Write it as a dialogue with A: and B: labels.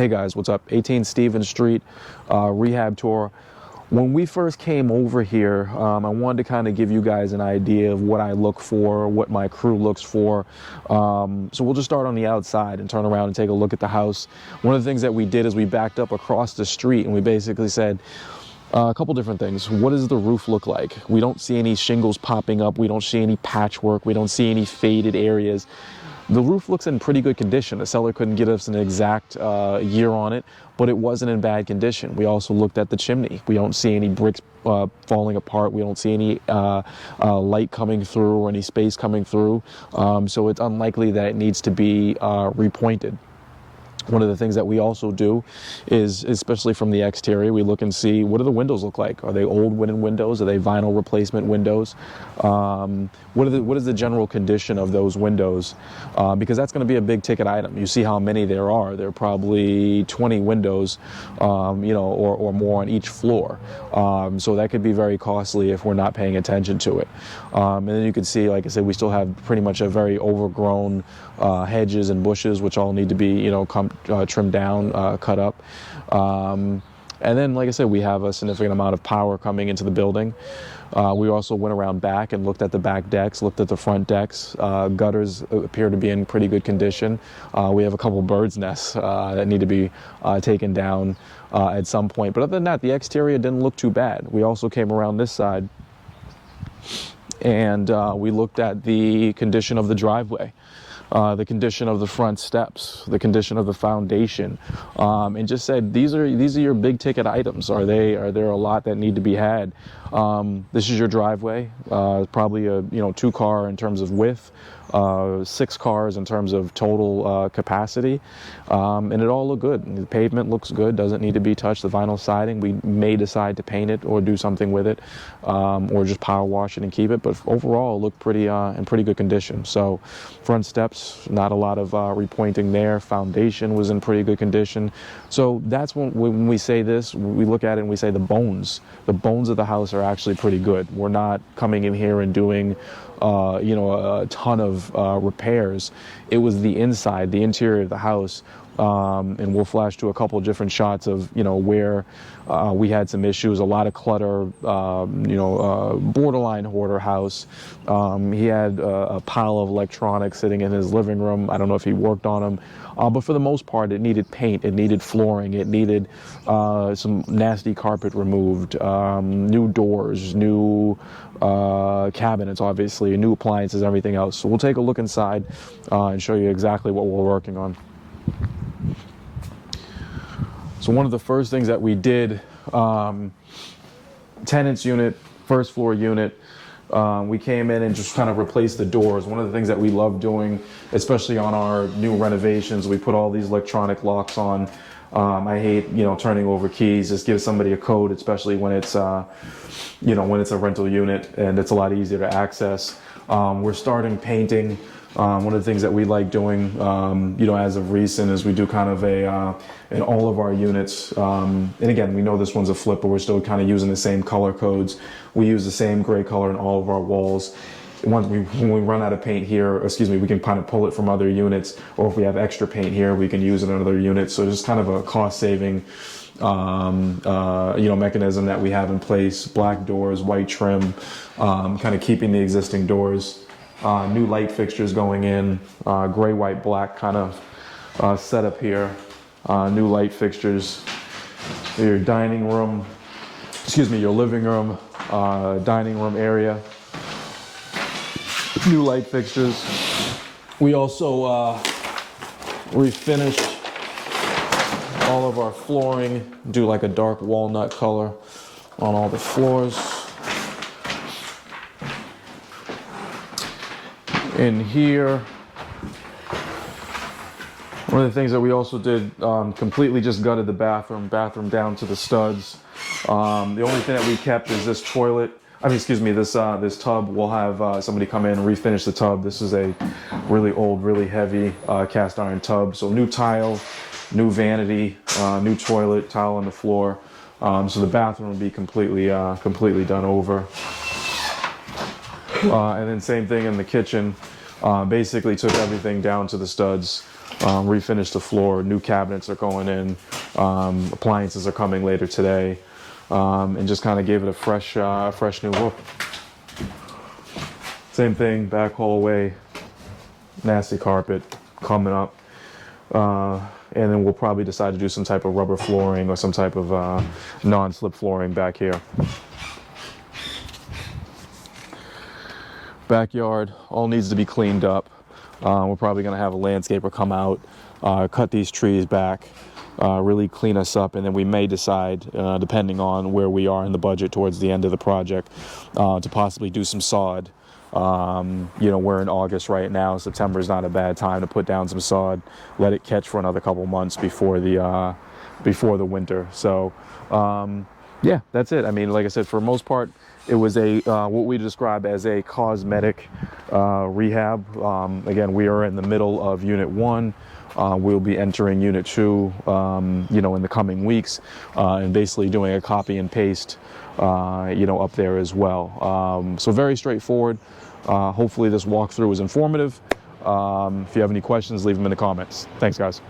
A: Hey guys, what's up? 18 Stevens Street, rehab tour. When we first came over here, I wanted to kind of give you guys an idea of what I look for, what my crew looks for. So we'll just start on the outside and turn around and take a look at the house. One of the things that we did is we backed up across the street and we basically said, a couple different things. What does the roof look like? We don't see any shingles popping up. We don't see any patchwork. We don't see any faded areas. The roof looks in pretty good condition. The seller couldn't give us an exact year on it, but it wasn't in bad condition. We also looked at the chimney. We don't see any bricks falling apart. We don't see any light coming through or any space coming through. So it's unlikely that it needs to be repointed. One of the things that we also do is, especially from the exterior, we look and see what do the windows look like. Are they old wooden windows? Are they vinyl replacement windows? What is the general condition of those windows? Because that's going to be a big ticket item. You see how many there are. There are probably 20 windows, or more on each floor. So that could be very costly if we're not paying attention to it. And then you can see, like I said, we still have pretty much a very overgrown hedges and bushes, which all need to be, trimmed down, cut up. And then, like I said, we have a significant amount of power coming into the building. We also went around back and looked at the back decks, looked at the front decks. Gutters appear to be in pretty good condition. We have a couple birds' nests that need to be taken down at some point. But other than that, the exterior didn't look too bad. We also came around this side and we looked at the condition of the driveway. The condition of the front steps, the condition of the foundation, and just said these are your big ticket items. Are there a lot that need to be had? This is your driveway, probably a 2-car in terms of width, 6 cars in terms of total capacity, and it all looked good. The pavement looks good, doesn't need to be touched. The vinyl siding, we may decide to paint it or do something with it, or just power wash it and keep it. But overall, it looked pretty in pretty good condition. So, front steps, not a lot of repointing there. Foundation was in pretty good condition. So that's when we say this, we look at it and we say the bones of the house are actually pretty good. We're not coming in here and doing a ton of repairs. It was the inside, the interior of the house, and we'll flash to a couple of different shots of where we had some issues, a lot of clutter, borderline hoarder house. He had a pile of electronics sitting in his living room. I don't know if he worked on them, but for the most part, it needed paint, it needed flooring, it needed some nasty carpet removed, new doors, new cabinets, obviously, new appliances, everything else. So we'll take a look inside and show you exactly what we're working on. So one of the first things that we did, tenants unit, first floor unit, we came in and just kind of replaced the doors. One of the things that we love doing, especially on our new renovations, we put all these electronic locks on. I hate, turning over keys. Just give somebody a code, especially when it's, when it's a rental unit and it's a lot easier to access. We're starting painting. One of the things that we like doing, as of recent, is we do kind of in all of our units, and again, we know this one's a flip, but we're still kind of using the same color codes. We use the same gray color in all of our walls. When we run out of paint here, we can kind of pull it from other units, or if we have extra paint here, we can use it in other units. So it's just kind of a cost-saving, mechanism that we have in place. Black doors, white trim, kind of keeping the existing doors. New light fixtures going in, gray, white, black kind of setup here. New light fixtures. Your dining room, your living room, dining room area. New light fixtures. We also refinished all of our flooring, do like a dark walnut color on all the floors. In here, one of the things that we also did, completely just gutted the bathroom down to the studs. The only thing that we kept is this toilet. This tub. We'll have somebody come in and refinish the tub. This is a really old, really heavy cast iron tub. So new tile, new vanity, new toilet, tile on the floor. So the bathroom will be completely done over. And then same thing in the kitchen. Basically took everything down to the studs. refinish the floor. New cabinets are going in. Appliances are coming later today, and just kind of gave it a fresh new look. Same thing, back hallway, nasty carpet coming up. And then we'll probably decide to do some type of rubber flooring or some type of non-slip flooring back here. Backyard all needs to be cleaned up. We're probably going to have a landscaper come out, cut these trees back, really clean us up, and then we may decide, depending on where we are in the budget towards the end of the project, to possibly do some sod. We're in August right now. September is not a bad time to put down some sod, let it catch for another couple months before the winter. So yeah, that's it. I mean, like I said, for the most part, it was a what we describe as a cosmetic rehab. Again, we are in the middle of Unit 1. We'll be entering Unit 2, in the coming weeks, and basically doing a copy and paste, up there as well. So very straightforward. Hopefully this walkthrough was informative. If you have any questions, leave them in the comments. Thanks, guys.